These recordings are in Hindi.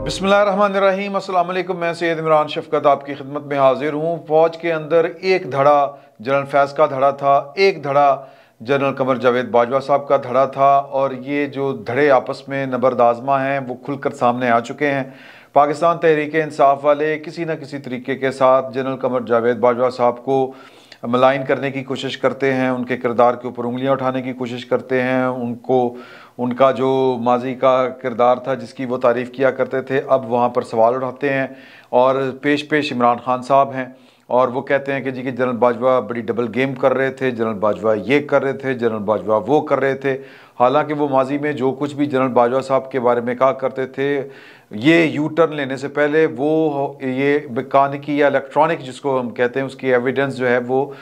बिस्मिल्लाहिर्रहमानिर्रहीम। अस्सलाम वालेकुम। मैं सैयद इमरान शफकत आपकी खिदमत में हाजिर हूँ। फ़ौज के अंदर एक धड़ा जनरल फैज़ का धड़ा था, एक धड़ा जनरल कमर जावेद बाजवा साहब का धड़ा था, और ये जो धड़े आपस में नबर्द आज़मा हैं वो खुलकर सामने आ चुके हैं। पाकिस्तान तहरीक इंसाफ वाले किसी न किसी तरीके के साथ जनरल कमर जावेद बाजवा साहब को मलाइन करने की कोशिश करते हैं, उनके किरदार के ऊपर उंगलियां उठाने की कोशिश करते हैं, उनको उनका जो माजी का किरदार था जिसकी वो तारीफ़ किया करते थे अब वहाँ पर सवाल उठाते हैं। और पेश इमरान खान साहब हैं और वो कहते हैं कि जी कि जनरल बाजवा बड़ी डबल गेम कर रहे थे, जनरल बाजवा ये कर रहे थे, जनरल बाजवा वो कर रहे थे। हालांकि वो माजी में जो कुछ भी जनरल बाजवा साहब के बारे में कहा करते थे, ये यू टर्न लेने से पहले वो ये मैकेनिकी या इलेक्ट्रॉनिक जिसको हम कहते हैं उसकी एविडेंस जो है वो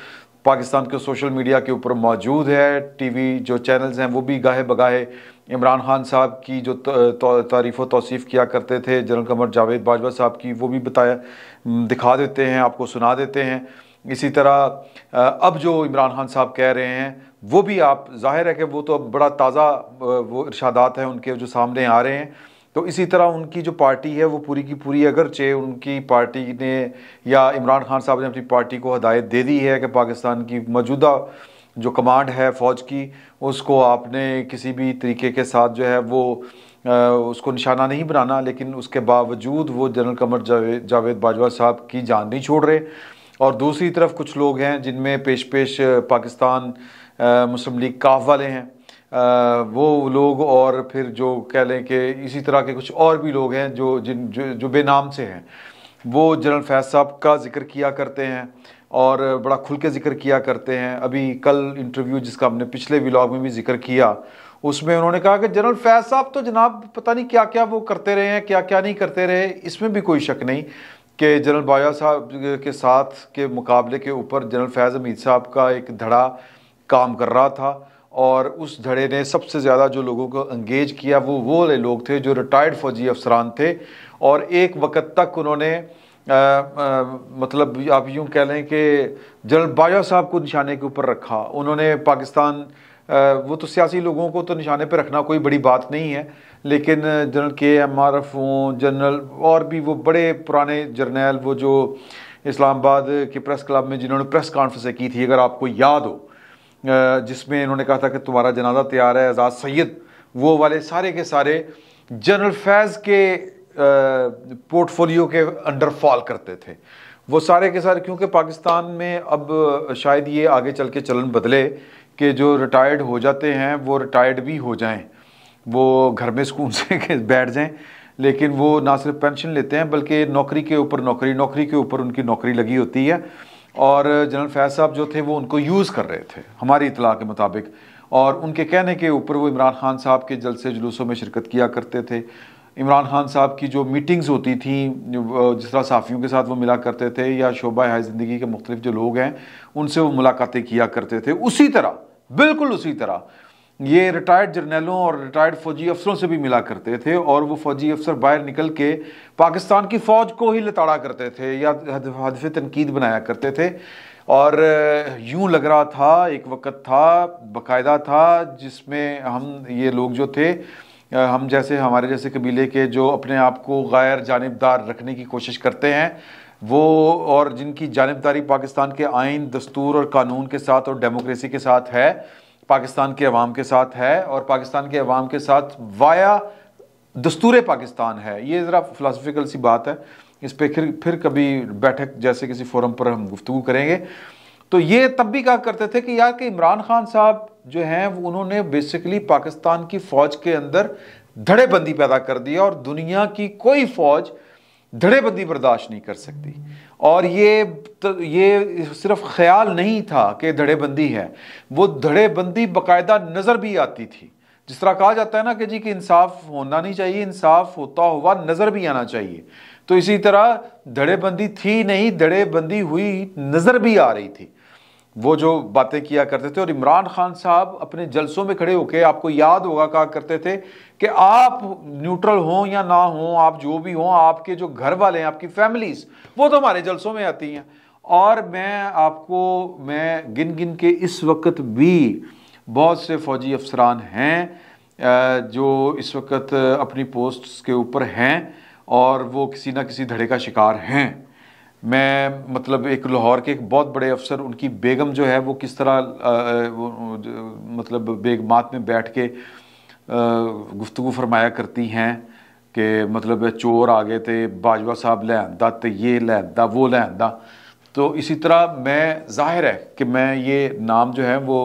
पाकिस्तान के सोशल मीडिया के ऊपर मौजूद है। टीवी जो चैनल्स हैं वो भी गाहे बगाहे इमरान खान साहब की जो तारीफ़ व तौसीफ़ किया करते थे जनरल कमर जावेद बाजवा साहब की, वो भी दिखा देते हैं, आपको सुना देते हैं। इसी तरह अब जो इमरान खान साहब कह रहे हैं वो भी आप जाहिर है कि वो तो बड़ा ताज़ा वो इरशादात हैं उनके जो सामने आ रहे हैं। तो इसी तरह उनकी जो पार्टी है वो पूरी की पूरी, अगरचे उनकी पार्टी ने या इमरान खान साहब ने अपनी पार्टी को हदायत दे दी है कि पाकिस्तान की मौजूदा जो कमांड है फ़ौज की उसको आपने किसी भी तरीके के साथ जो है वो उसको निशाना नहीं बनाना, लेकिन उसके बावजूद वो जनरल कमर जावेद बाजवा साहब की जान नहीं छोड़ रहे। और दूसरी तरफ कुछ लोग हैं जिनमें पेश पाकिस्तान मुस्लिम लीग काफ वाले हैं, वो लोग, और फिर जो कह लें कि इसी तरह के कुछ और भी लोग हैं जो बेनाम से हैं, वो जनरल फैज़ साहब का जिक्र किया करते हैं और बड़ा खुल के जिक्र किया करते हैं। अभी कल इंटरव्यू जिसका हमने पिछले व्लॉग में भी जिक्र किया उसमें उन्होंने कहा कि जनरल फैज़ साहब तो जनाब पता नहीं क्या क्या वो करते रहे हैं, क्या क्या नहीं करते रहे। इसमें भी कोई शक नहीं कि जनरल बाजवा साहब के साथ के मुकाबले के ऊपर जनरल फैज़ हमीद साहब का एक धड़ा काम कर रहा था, और उस धड़े ने सबसे ज़्यादा जो लोगों को एंगेज किया वो वाले लोग थे जो रिटायर्ड फ़ौजी अफसरान थे। और एक वक्त तक उन्होंने मतलब आप यूँ कह लें कि जनरल बाजवा साहब को निशाने के ऊपर रखा। उन्होंने पाकिस्तान वो तो सियासी लोगों को तो निशाने पर रखना कोई बड़ी बात नहीं है, लेकिन जनरल KM आरिफ हों, जनरल और भी वो बड़े पुराने जर्नैल, वो जो इस्लामाबाद के प्रेस क्लब में जिन्होंने प्रेस कॉन्फ्रेंस की थी अगर आपको याद हो, जिसमें इन्होंने कहा था कि तुम्हारा जनाजा तैयार है आज़ाद सैयद, वो वाले सारे के सारे जनरल फैज़ के पोर्टफोलियो के अंडर फॉल करते थे वो सारे के सारे। क्योंकि पाकिस्तान में अब शायद ये आगे चल के चलन बदले कि जो रिटायर्ड हो जाते हैं वो रिटायर्ड भी हो जाएं, वो घर में सुकून से बैठ जाएं, लेकिन वो ना सिर्फ पेंशन लेते हैं बल्कि नौकरी के ऊपर नौकरी के ऊपर उनकी नौकरी लगी होती है। और जनरल फैज़ साहब जो थे वो उनको यूज़ कर रहे थे हमारी इतला के मुताबिक, और उनके कहने के ऊपर वो इमरान खान साहब के जलसे जुलूसों में शिरकत किया करते थे। इमरान खान साहब की जो मीटिंग्स होती थी, जिस तरह साफ़ियों के साथ वो मिला करते थे या शोबा हाय ज़िंदगी के मुख्तलिफ जो लोग हैं उनसे वो मुलाकातें किया करते थे, उसी तरह बिल्कुल उसी तरह ये रिटायर्ड जर्नैलों और रिटायर्ड फ़ौजी अफसरों से भी मिला करते थे। और वो फ़ौजी अफसर बाहर निकल के पाकिस्तान की फ़ौज को ही लताड़ा करते थे या हदफ तनकीद बनाया करते थे। और यूँ लग रहा था, एक वक्त था बाकायदा था जिसमें हम ये लोग जो थे, हम जैसे हमारे जैसे कबीले के जो अपने आप को गैर जानिबदार रखने की कोशिश करते हैं वो, और जिनकी जानिबदारी पाकिस्तान के आइन, दस्तूर और कानून के साथ और डेमोक्रेसी के साथ है, पाकिस्तान के अवाम के साथ है, और पाकिस्तान के अवाम के साथ वाया दस्तूर पाकिस्तान है। ये ज़रा फ़िलासफ़िकल सी बात है, इस पर फिर कभी बैठक जैसे किसी फोरम पर हम गुफ्तगू करेंगे। तो ये तब भी कहा करते थे कि यार कि इमरान खान साहब जो हैं उन्होंने बेसिकली पाकिस्तान की फ़ौज के अंदर धड़ेबंदी पैदा कर दिया, और दुनिया की कोई फ़ौज धड़ेबंदी बर्दाश्त नहीं कर सकती। और ये सिर्फ ख्याल नहीं था कि धड़ेबंदी है, वो धड़ेबंदी बाकायदा नज़र भी आती थी। जिस तरह कहा जाता है ना कि जी कि इंसाफ होना नहीं चाहिए, इंसाफ होता हुआ नज़र भी आना चाहिए, तो इसी तरह धड़ेबंदी थी नहीं, धड़ेबंदी हुई नज़र भी आ रही थी वो जो बातें किया करते थे। और इमरान खान साहब अपने जलसों में खड़े होकर, आपको याद होगा, कहा करते थे कि आप न्यूट्रल हों या ना हों, आप जो भी हों, आपके जो घर वाले हैं, आपकी फैमिलीज, वो तो हमारे जलसों में आती हैं। और मैं गिन गिन के इस वक्त भी बहुत से फ़ौजी अफसरान हैं जो इस वक्त अपनी पोस्ट्स के ऊपर हैं और वो किसी ना किसी धड़े का शिकार हैं। मैं मतलब एक लाहौर के एक बहुत बड़े अफसर, उनकी बेगम जो है वो किस तरह मतलब बेगमात में बैठ के गुफ्तगू फरमाया करती हैं कि मतलब चोर आ गए थे, बाजवा साहब ले आंदा तो ये ले आंदा वो ले आंदा। तो इसी तरह मैं ज़ाहिर है कि मैं ये नाम जो है वो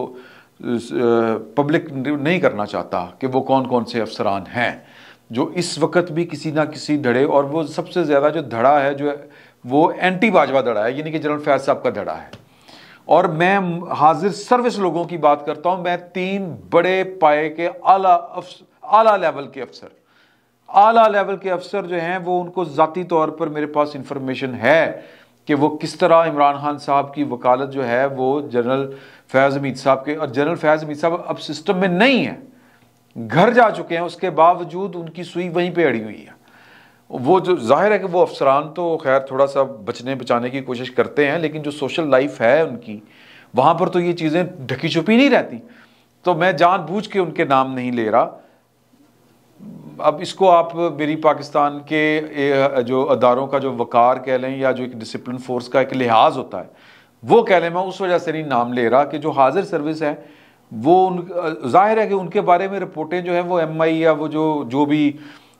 पब्लिक नहीं करना चाहता कि वो कौन कौन से अफसरान हैं जो इस वक्त भी किसी ना किसी धड़े, और वो सबसे ज़्यादा जो धड़ा है जो वो एंटी बाजवा धड़ा है, यानी कि जनरल फैज़ साहब का धड़ा है। और मैं हाजिर सर्विस लोगों की बात करता हूँ। मैं 3 बड़े पाए के आला लेवल के अफसर जो हैं वो उनको ज़ाती तौर पर मेरे पास इंफॉर्मेशन है कि वो किस तरह इमरान खान साहब की वकालत जो है वो जनरल फैज़ हमीद साहब के, और जनरल फैज़ हमीद साहब अब सिस्टम में नहीं है, घर जा चुके हैं, उसके बावजूद उनकी सुई वहीं पे अड़ी हुई है। वो जो ज़ाहिर है कि वो अफसरान तो खैर थोड़ा सा बचने बचाने की कोशिश करते हैं, लेकिन जो सोशल लाइफ है उनकी, वहाँ पर तो ये चीज़ें ढकी छुपी नहीं रहती। तो मैं जानबूझ के उनके नाम नहीं ले रहा। अब इसको आप मेरी पाकिस्तान के जो अदारों का जो वकार कह लें या जो एक डिसिप्लिन फोर्स का एक लिहाज होता है वो कह लें, मैं उस वजह से नहीं नाम ले रहा कि जो हाजिर सर्विस है वो ज़ाहिर है कि उनके बारे में रिपोर्टें जो हैं वो MI या वो जो भी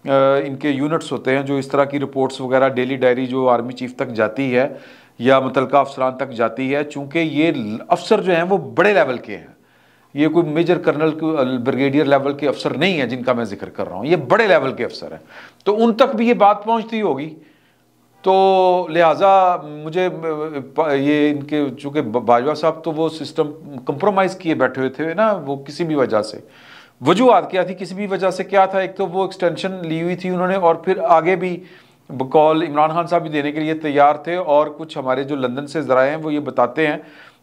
इनके यूनिट्स होते हैं जो इस तरह की रिपोर्ट्स वगैरह डेली डायरी जो आर्मी चीफ तक जाती है या मुतलका अफसरान तक जाती है, चूँकि ये अफसर जो हैं वो बड़े लेवल के हैं, ये कोई मेजर कर्नल ब्रिगेडियर लेवल के अफसर नहीं है जिनका मैं जिक्र कर रहा हूँ, ये बड़े लेवल के अफसर हैं, तो उन तक भी ये बात पहुँचती होगी। तो लिहाजा मुझे ये इनके चूँकि बाजवा साहब तो वो सिस्टम कंप्रोमाइज़ किए बैठे हुए थे ना, वो किसी भी वजह से, वजूहत क्या थी, किसी भी वजह से क्या था, एक तो वो एक्सटेंशन ली हुई थी उन्होंने, और फिर आगे भी कॉल इमरान खान साहब भी देने के लिए तैयार थे, और कुछ हमारे जो लंदन से ज़राए हैं वो ये बताते हैं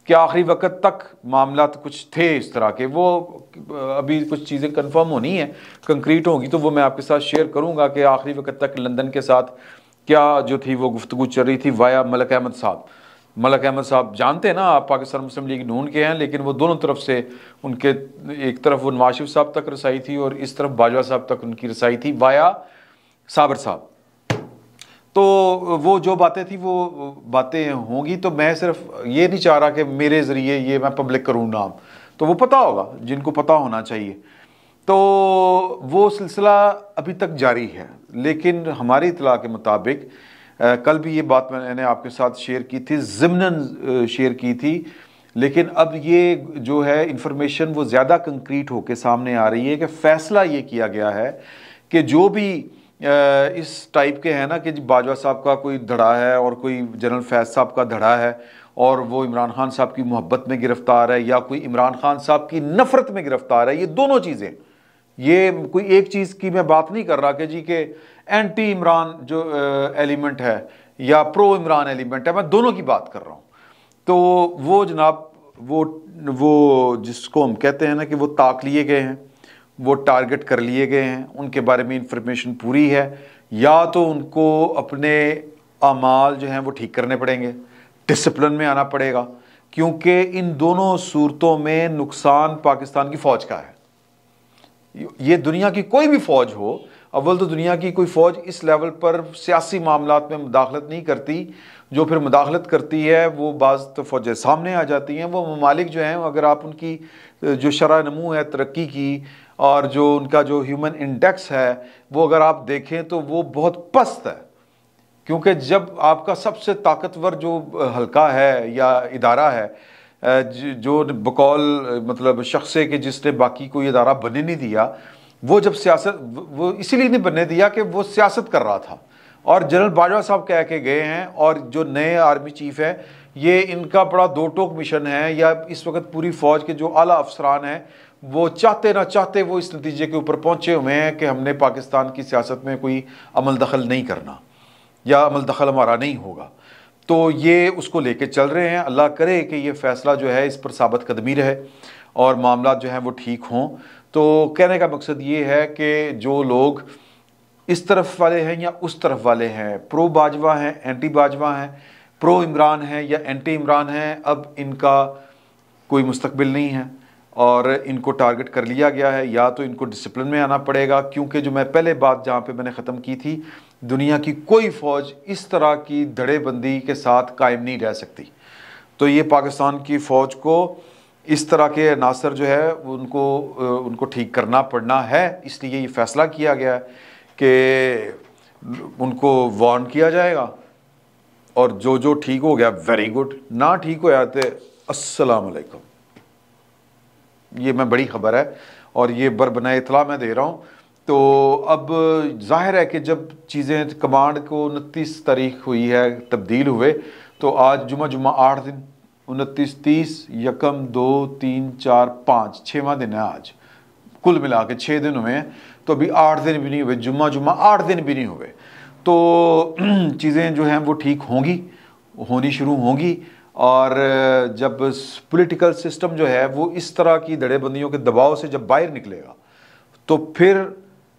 कि आखिरी वक्त तक मामला तो कुछ थे इस तरह के। वो अभी कुछ चीज़ें कंफर्म होनी है, कंक्रीट होगी तो वो मैं आपके साथ शेयर करूंगा कि आखिरी वक्त तक लंदन के साथ क्या जो थी वो गुफ्तगू चल रही थी वाया मलक अहमद साहब। मलक अहमद साहब जानते हैं ना आप, पाकिस्तान मुस्लिम लीग नून के हैं, लेकिन वो दोनों तरफ से उनके एक तरफ वो नवाज शरीफ साहब तक रसाई थी और इस तरफ बाजवा साहब तक उनकी रसाई थी वाया साबर साहब। तो वो जो बातें थी वो बातें होंगी, तो मैं सिर्फ ये नहीं चाह रहा कि मेरे ज़रिए ये मैं पब्लिक करूँ नाम, तो वो पता होगा जिनको पता होना चाहिए। तो वो सिलसिला अभी तक जारी है, लेकिन हमारी इतला के मुताबिक कल भी ये बात मैंने आपके साथ शेयर की थी, ज़िम्नन शेयर की थी, लेकिन अब ये जो है इंफॉर्मेशन वो ज़्यादा कंक्रीट होकर सामने आ रही है कि फ़ैसला ये किया गया है कि जो भी इस टाइप के हैं ना कि बाजवा साहब का कोई धड़ा है और कोई जनरल फैज़ साहब का धड़ा है और वो इमरान खान साहब की मोहब्बत में गिरफ्तार है या कोई इमरान खान साहब की नफ़रत में गिरफ्तार है, ये दोनों चीज़ें, ये कोई एक चीज़ की मैं बात नहीं कर रहा कि जी के एंटी इमरान जो एलिमेंट है या प्रो इमरान एलिमेंट है, मैं दोनों की बात कर रहा हूँ। तो वो जनाब वो जिसको हम कहते हैं ना कि वो ताक लिए गए हैं, वो टारगेट कर लिए गए हैं, उनके बारे में इंफॉर्मेशन पूरी है, या तो उनको अपने अमाल जो हैं वो ठीक करने पड़ेंगे, डिसिप्लिन में आना पड़ेगा, क्योंकि इन दोनों सूरतों में नुकसान पाकिस्तान की फ़ौज का है। ये दुनिया की कोई भी फ़ौज हो, अव्वल तो दुनिया की कोई फ़ौज इस लेवल पर सियासी मामलात में मुदाखलत नहीं करती, जो फिर मुदाखलत करती है वो बाज़ तो फ़ौजें सामने आ जाती हैं। वो ममालिक जो हैं अगर आप उनकी जो शरह नमू है तरक्की की और जो उनका जो ह्यूमन इंडेक्स है वो अगर आप देखें तो वो बहुत पस्त है, क्योंकि जब आपका सबसे ताकतवर जो हल्का है या इदारा है जो बकौल मतलब शख्स के जिसने बाकी कोई इदारा बनने नहीं दिया, वो जब सियासत वो इसीलिए नहीं बनने दिया कि वो सियासत कर रहा था, और जनरल बाजवा साहब कह के गए हैं, और जो नए आर्मी चीफ है ये इनका बड़ा दो टोक मिशन है, या इस वक्त पूरी फ़ौज के जो आला अफसरान हैं वो चाहते ना चाहते वो इस नतीजे के ऊपर पहुँचे हुए हैं कि हमने पाकिस्तान की सियासत में कोई अमल दखल नहीं करना या अमल दखल हमारा नहीं होगा। तो ये उसको लेके चल रहे हैं। अल्लाह करे कि ये फ़ैसला जो है इस पर साबित कदमी रहे और मामला जो हैं वो ठीक हों। तो कहने का मकसद ये है कि जो लोग इस तरफ वाले हैं या उस तरफ वाले हैं, प्रो बाजवा हैं, एंटी बाजवा हैं, प्रो इमरान हैं या एंटी इमरान हैं, अब इनका कोई मुस्तकबिल नहीं है। और इनको टारगेट कर लिया गया है। या तो इनको डिसिप्लिन में आना पड़ेगा, क्योंकि जो मैं पहले बात जहाँ पे मैंने ख़त्म की थी, दुनिया की कोई फ़ौज इस तरह की धड़ेबंदी के साथ कायम नहीं रह सकती। तो ये पाकिस्तान की फ़ौज को इस तरह के अनासर जो है उनको ठीक करना पड़ना है। इसलिए ये फ़ैसला किया गया है कि उनको वार्न किया जाएगा, और जो जो ठीक हो गया वेरी गुड, ना ठीक हो जाते अस्सलाम वालेकुम। ये मैं बड़ी ख़बर है और ये बरबना इतला मैं दे रहा हूँ। तो अब जाहिर है कि जब चीज़ें कमांड को 29 तारीख हुई है, तब्दील हुए, तो आज जुमा 8 दिन, 29, 30, यकम 2, 3, 4, 5, 6वां दिन है आज, कुल मिला के 6 दिन हुए हैं। तो अभी 8 दिन भी नहीं हुए, जुमा 8 दिन भी नहीं हुए। तो चीज़ें जो हैं वो ठीक होनी शुरू होंगी। और जब पॉलिटिकल सिस्टम जो है वो इस तरह की धड़ेबंदियों के दबाव से जब बाहर निकलेगा, तो फिर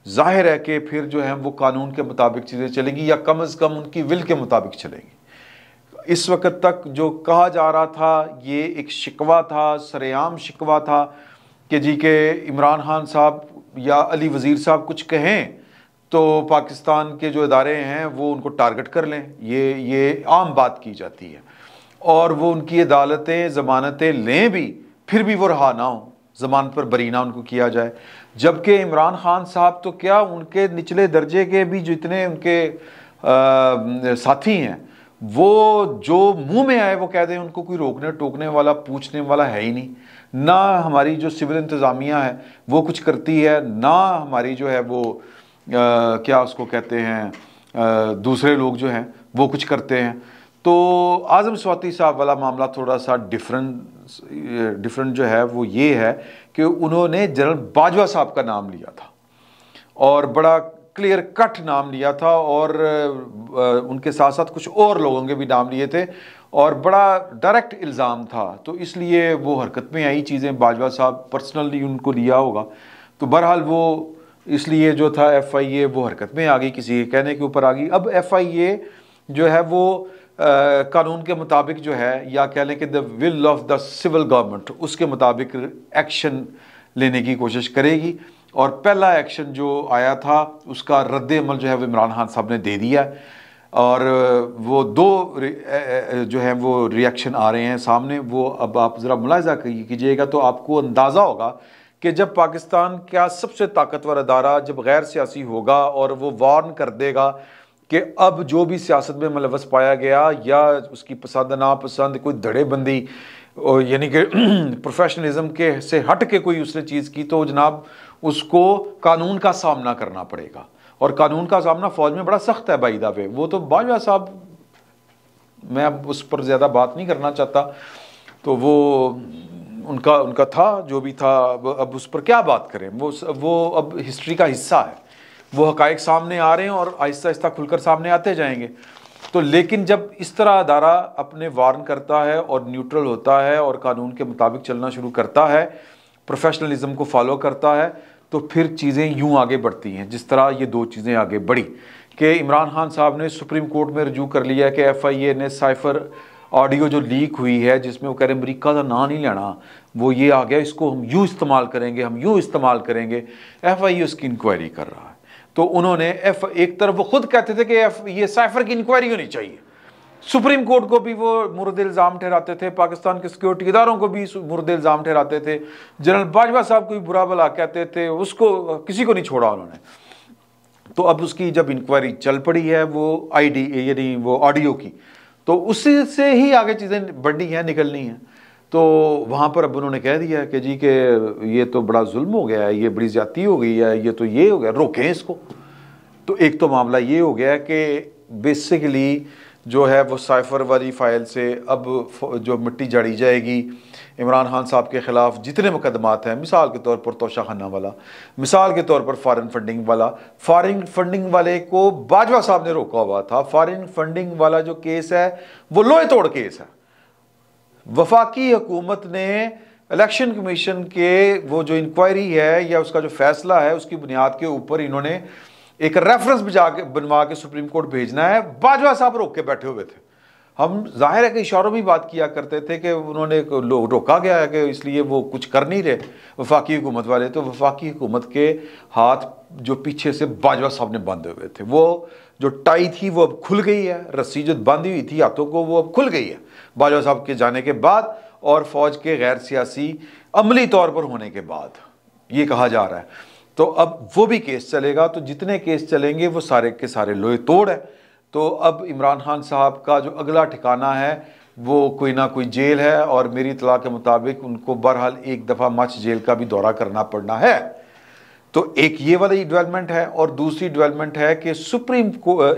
जाहिर है कि फिर जो है वो कानून के मुताबिक चीज़ें चलेंगी, या कम अज़ कम उनकी विल के मुताबिक चलेंगी। इस वक्त तक जो कहा जा रहा था, ये एक शिकवा था, सरेआम शिकवा था कि जी के इमरान खान साहब या अली वज़ीर साहब कुछ कहें तो पाकिस्तान के जो इदारे हैं वो उनको टारगेट कर लें। ये आम बात की जाती है, और वो उनकी अदालतें ज़मानतें लें भी, फिर भी वो रहा ना हो, ज़मानत पर बरीना उनको किया जाए। जबकि इमरान खान साहब तो क्या, उनके निचले दर्जे के भी जितने उनके साथी हैं, वो जो मुंह में आए वो कह दें, उनको कोई रोकने टोकने वाला पूछने वाला है ही नहीं। ना हमारी जो सिविल इंतज़ामिया है वो कुछ करती है, ना हमारी जो है वो क्या उसको कहते हैं, दूसरे लोग जो हैं वो कुछ करते हैं। तो आज़म स्वाति साहब वाला मामला थोड़ा सा डिफरेंट जो है वो ये है कि उन्होंने जनरल बाजवा साहब का नाम लिया था, और बड़ा क्लियर कट नाम लिया था, और उनके साथ साथ कुछ और लोगों के भी नाम लिए थे, और बड़ा डायरेक्ट इल्ज़ाम था। तो इसलिए वो हरकत में आई चीज़ें, बाजवा साहब पर्सनली उनको लिया होगा। तो बहरहाल वो इसलिए जो था FIA वो हरकत में आ गई, किसी के कहने के ऊपर आ गई। अब FIA जो है वो कानून के मुताबिक जो है, या कह लें कि the will of the civil government, उसके मुताबिक एक्शन लेने की कोशिश करेगी। और पहला एक्शन जो आया था उसका रद्द अमल जो है वो इमरान खान साहब ने दे दिया, और वो 2 जो है वो रिएक्शन आ रहे हैं सामने। वो अब आप ज़रा मुलाहिज़ा कीजिएगा तो आपको अंदाज़ा होगा कि जब पाकिस्तान का सबसे ताकतवर अदारा जब गैर सियासी होगा और वो वार्न कर देगा कि अब जो भी सियासत में मुलव्वस पाया गया, या उसकी पसंद नापसंद कोई धड़ेबंदी यानी कि प्रोफेशनलिज्म के से हट के कोई उसने चीज़ की, तो जनाब उसको कानून का सामना करना पड़ेगा। और कानून का सामना फ़ौज में बड़ा सख्त है बाई द वे। वो तो बाजवा साहब, मैं अब उस पर ज़्यादा बात नहीं करना चाहता, तो वो उनका था जो भी था, अब उस पर क्या बात करें। वो अब हिस्ट्री का हिस्सा है, वो हकायक सामने आ रहे हैं और आहिस्ता आहिस्ता खुलकर सामने आते जाएंगे। तो लेकिन जब इस तरह अदारा अपने वार्न करता है और न्यूट्रल होता है और कानून के मुताबिक चलना शुरू करता है, प्रोफेशनलिज्म को फॉलो करता है, तो फिर चीज़ें यूं आगे बढ़ती हैं जिस तरह ये 2 चीज़ें आगे बढ़ी कि इमरान खान साहब ने सुप्रीम कोर्ट में रजू कर लिया कि FIA ने साइफर ऑडियो जो लीक हुई है जिसमें वो कह रहे अमरीका का ना नहीं लेना, वो ये आ गया, इसको हम यूँ इस्तेमाल करेंगे, हम यूँ इस्तेमाल करेंगे। FIA उसकी इंक्वायरी कर रहा है। तो उन्होंने एक तरफ वो खुद कहते थे कि ये साइफर की इंक्वायरी होनी चाहिए, सुप्रीम कोर्ट को भी वो मुर्द इल्ज़ाम ठहराते थे, पाकिस्तान के सिक्योरिटी इदारों को भी मुर्द इल्ज़ाम ठहराते थे, जनरल बाजवा साहब को भी बुरा भला कहते थे, उसको किसी को नहीं छोड़ा उन्होंने। तो अब उसकी जब इंक्वायरी चल पड़ी है वो ID यानी वो ऑडियो की, तो उसी से ही आगे चीज़ें बढ़नी हैं, निकलनी हैं। तो वहाँ पर अब उन्होंने कह दिया कि जी के ये तो बड़ा जुल्म हो गया है, ये बड़ी ज़्यादती हो गई है, ये तो ये हो गया, रोकें इसको। तो एक तो मामला ये हो गया है कि बेसिकली जो है वो साइफर वाली फ़ाइल से अब जो मिट्टी जड़ी जाएगी इमरान खान साहब के ख़िलाफ़ जितने मुकदमात हैं, मिसाल के तौर पर तोशा खाना वाला, मिसाल के तौर पर फ़ॉरेन फंडिंग वाला। फ़ॉरेन फंडिंग वाले को बाजवा साहब ने रोका हुआ था। फ़ॉरेन फंडिंग वाला जो केस है वो लोहे तोड़ केस है। वफाकी हुकूमत ने इलेक्शन कमीशन के वो जो इंक्वायरी है या उसका जो फैसला है उसकी बुनियाद के ऊपर इन्होंने एक रेफरेंस बनवा के सुप्रीम कोर्ट भेजना है, बाजवा साहब रोक के बैठे हुए थे। हम जाहिर है कि इशारों में बात किया करते थे कि उन्होंने रोका गया है कि इसलिए वो कुछ कर नहीं रहे वफाकी हुकूमत वाले। तो वफाकी हुकूमत के हाथ जो पीछे से बाजवा साहब ने बांधे हुए थे, वो जो टाई थी वो अब खुल गई है, रस्सी जो बांधी हुई थी हाथों को वो अब खुल गई है बाजवा साहब के जाने के बाद और फौज के गैर सियासी अमली तौर पर होने के बाद, ये कहा जा रहा है। तो अब वो भी केस चलेगा। तो जितने केस चलेंगे वो सारे के सारे लोहे तोड़ है। तो अब इमरान खान साहब का जो अगला ठिकाना है वो कोई ना कोई जेल है, और मेरी इत्तला के मुताबिक उनको बहरहाल एक दफ़ा मच जेल का भी दौरा करना पड़ना है। तो एक ये वाली डेवलपमेंट है, और दूसरी डेवलपमेंट है कि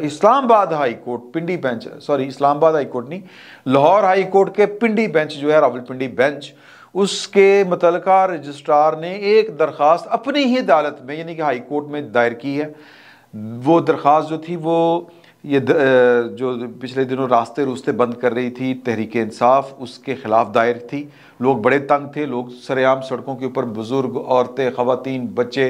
Islamabad high court Pindi bench, sorry Islamabad high court नहीं, लाहौर हाई कोर्ट के पिंडी बेंच जो है, रावलपिंडी बेंच, उसके मुतल्लिका रजिस्ट्रार ने एक दरख्वास्त अपनी ही अदालत में यानी कि हाई कोर्ट में दायर की है। वो दरख्वास्त जो थी वो ये जो पिछले दिनों रास्ते रूस्ते बंद कर रही थी तहरीक इंसाफ, उसके खिलाफ दायर थी। लोग बड़े तंग थे, लोग सरेआम सड़कों के ऊपर बुजुर्ग, औरतें, खवातीन, बच्चे,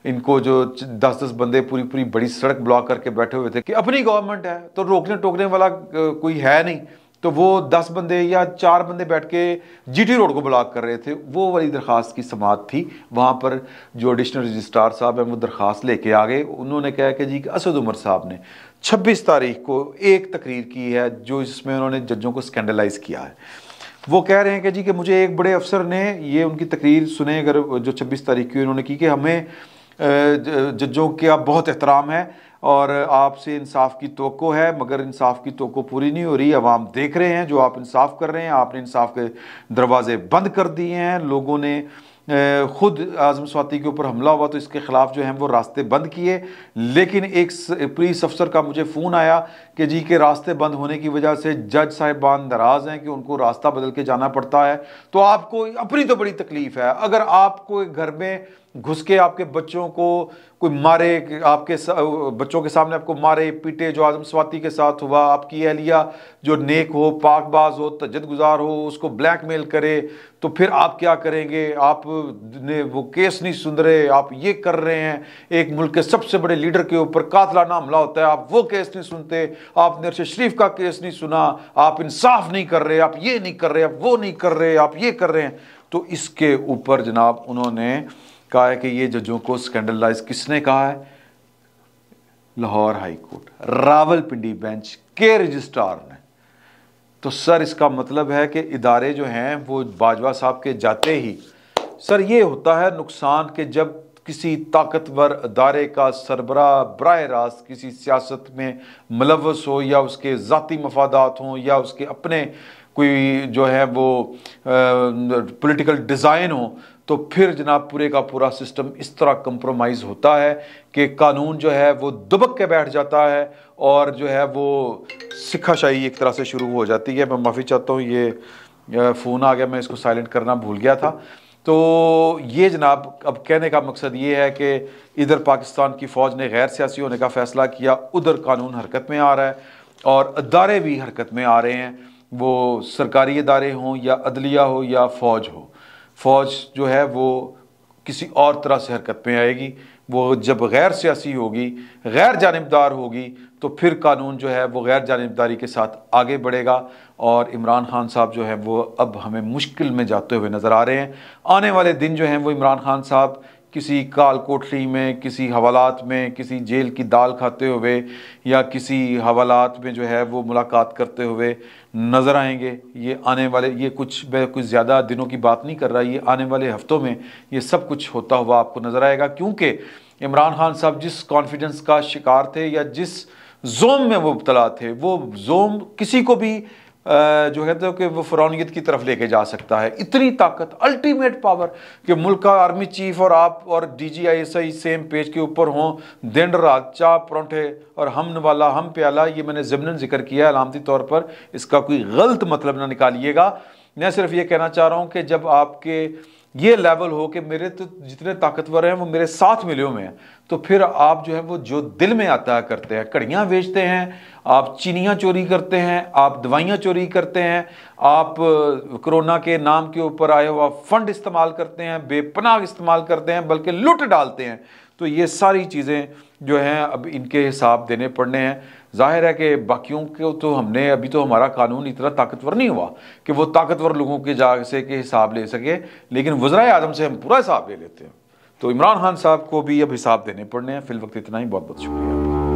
इनको जो 10-10 बंदे पूरी पूरी बड़ी सड़क ब्लॉक करके बैठे हुए थे कि अपनी गवर्नमेंट है तो रोकने टोकने वाला कोई है नहीं। तो वो 10 बंदे या 4 बंदे बैठ के जीटी रोड को ब्लॉक कर रहे थे। वो वाली दरख्वास्त की समाअत थी। वहाँ पर जो एडिशनल रजिस्ट्रार साहब हैं वो दरख्वास्त लेके आ गए। उन्होंने कहा कि जी असद उमर साहब ने 26 तारीख को एक तकरीर की है जो इसमें उन्होंने जजों को स्कैंडलाइज किया है। वो कह रहे हैं कि जी कि मुझे एक बड़े अफसर ने ये उनकी तकरीर सुने, अगर जो 26 तारीख की उन्होंने की कि हमें जजों का बहुत एहतराम है और आपसे इंसाफ की तवक्को है, मगर इंसाफ की तवक्को पूरी नहीं हो रही। अवाम देख रहे हैं जो आप इंसाफ कर रहे हैं, आपने इंसाफ के दरवाजे बंद कर दिए हैं। लोगों ने खुद आज़म स्वाति के ऊपर हमला हुआ तो इसके ख़िलाफ़ जो हैं वो रास्ते बंद किए। लेकिन एक पुलिस अफसर का मुझे फ़ोन आया कि जी के रास्ते बंद होने की वजह से जज साहिबान नाराज़ हैं कि उनको रास्ता बदल के जाना पड़ता है। तो आपको अपनी तो बड़ी तकलीफ़ है, अगर आपको घर में घुस के आपके बच्चों को कोई मारे, आपके बच्चों के सामने आपको मारे पीटे, जो आज़म स्वाति के साथ हुआ, आपकी अहलिया जो नेक हो, पाकबाज हो, तजद गुजार हो, उसको ब्लैकमेल करे, तो फिर आप क्या करेंगे? आप ने वो केस नहीं सुन रहे, आप ये कर रहे हैं। एक मुल्क के सबसे बड़े लीडर के ऊपर कातलाना हमला होता है, आप वो केस नहीं सुनते। आपने अरशद शरीफ का केस नहीं सुना, आप इंसाफ नहीं कर रहे, आप ये नहीं कर रहे, आप वो नहीं कर रहे, आप ये कर रहे हैं। तो इसके ऊपर जनाब उन्होंने कहा है कि ये जजों को स्कैंडलाइज किसने कहा है? Lahore high court Rawalpindi bench के रजिस्ट्रार ने। तो सर इसका मतलब है कि इदारे जो हैं वो बाजवा साहब के जाते ही, सर ये होता है नुकसान कि जब किसी ताकतवर अदारे का सरबराह बराह रास्त किसी सियासत में मुलव्वस हो, या उसके ज़ाती मफादात हों, या उसके अपने कोई जो है वो पॉलिटिकल डिज़ाइन हो, तो फिर जनाब पूरे का पूरा सिस्टम इस तरह कंप्रोमाइज़ होता है कि कानून जो है वो दुबक के बैठ जाता है और जो है वो सिक्खाशाही एक तरह से शुरू हो जाती है। मैं माफ़ी चाहता हूँ, ये फ़ोन आ गया, मैं इसको साइलेंट करना भूल गया था। तो ये जनाब अब कहने का मकसद ये है कि इधर पाकिस्तान की फ़ौज ने गैर सियासी होने का फ़ैसला किया, उधर कानून हरकत में आ रहा है और अदारे भी हरकत में आ रहे हैं, वो सरकारी इदारे हों या अदलिया हो या फ़ौज हो। फ़ौज जो है वो किसी और तरह से हरकत में आएगी। वो जब गैर सियासी होगी, गैर जानिबदार होगी, तो फिर कानून जो है वो गैर जानिबदारी के साथ आगे बढ़ेगा। और इमरान खान साहब जो है वो अब हमें मुश्किल में जाते हुए नज़र आ रहे हैं। आने वाले दिन जो हैं वो इमरान खान साहब किसी काल कोठरी में, किसी हवालात में, किसी जेल की दाल खाते हुए या किसी हवालात में जो है वो मुलाकात करते हुए नज़र आएंगे। ये आने वाले, ये कुछ ज़्यादा दिनों की बात नहीं कर रहा, ये आने वाले हफ्तों में ये सब कुछ होता हुआ आपको नज़र आएगा। क्योंकि इमरान खान साहब जिस कॉन्फिडेंस का शिकार थे या जिस जोम में वो मुब्तला थे, वो जोम किसी को भी जो कहते हो कि वो फ़िरौनियत की तरफ लेके जा सकता है। इतनी ताकत, अल्टीमेट पावर कि मुल्क का आर्मी चीफ और आप और DGISI सेम पेज के ऊपर हों, दिन रात चा परोंठे और हम नवाला हम प्याला। ये मैंने ज़िम्नन जिक्र किया है अलामती तौर पर, इसका कोई गलत मतलब ना निकालिएगा। मैं सिर्फ ये कहना चाह रहा हूँ कि जब आपके ये लेवल हो कि मेरे तो जितने ताकतवर हैं वो मेरे साथ मिले हुए हैं, तो फिर आप जो है वो जो दिल में आता है करते हैं। कड़ियाँ बेचते हैं, आप चीनियाँ चोरी करते हैं, आप दवाइयाँ चोरी करते हैं, आप कोरोना के नाम के ऊपर आया हुआ फंड इस्तेमाल करते हैं, बेपनाह इस्तेमाल करते हैं, बल्कि लूट डालते हैं। तो ये सारी चीज़ें जो हैं अब इनके हिसाब देने पड़ने हैं। जाहिर है कि बाकियों को तो हमने अभी तो हमारा कानून इतना ताकतवर नहीं हुआ कि वो ताकतवर लोगों के जाग के हिसाब ले सके, लेकिन वज़राए आज़म से हम पूरा हिसाब ले लेते हैं। तो इमरान खान साहब को भी अब हिसाब देने पड़ने हैं। फिल वक्त इतना ही, बहुत बहुत शुक्रिया।